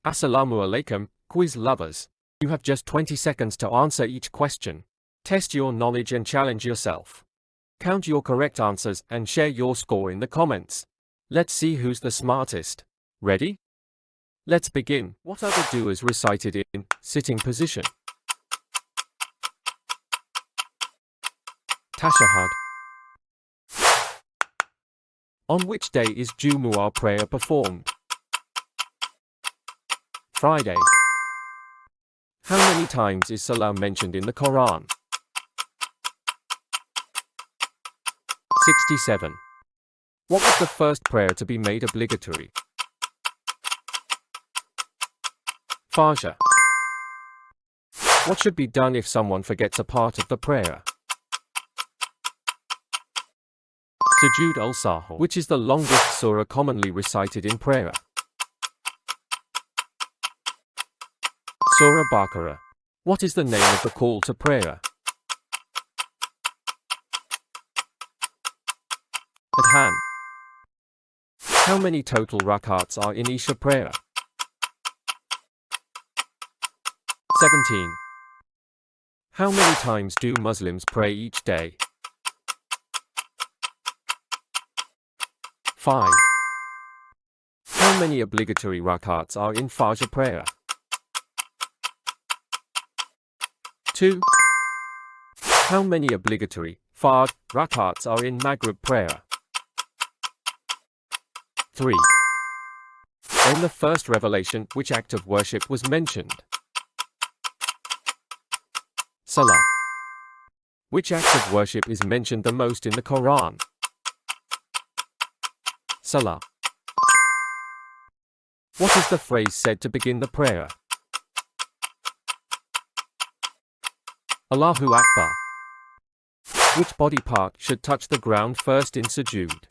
Assalamu alaikum, quiz lovers. You have just 20 seconds to answer each question. Test your knowledge and challenge yourself. Count your correct answers and share your score in the comments. Let's see who's the smartest. Ready? Let's begin. What are the du'as recited in sitting position? Tashahhud. On which day is Jumu'ah prayer performed? Friday. How many times is Salah mentioned in the Quran? 67. What was the first prayer to be made obligatory? Fajr. What should be done if someone forgets a part of the prayer? Sujood al-Sahwi. Which is the longest surah commonly recited in prayer? Surah Baqarah. What is the name of the call to prayer? Adhan. How many total rakats are in Isha prayer? 17. How many times do Muslims pray each day? 5. How many obligatory rakats are in Fajr prayer? 2. How many obligatory Fard rakats are in Maghrib prayer? 3. In the first revelation, which act of worship was mentioned? Salah. Which act of worship is mentioned the most in the Quran? Salah. What is the phrase said to begin the prayer? Allahu Akbar. Which body part should touch the ground first in sujood?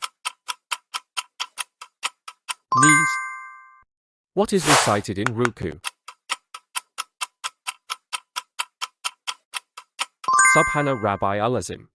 Knees. What is recited in ruku? Subhana Rabbi al-Azim.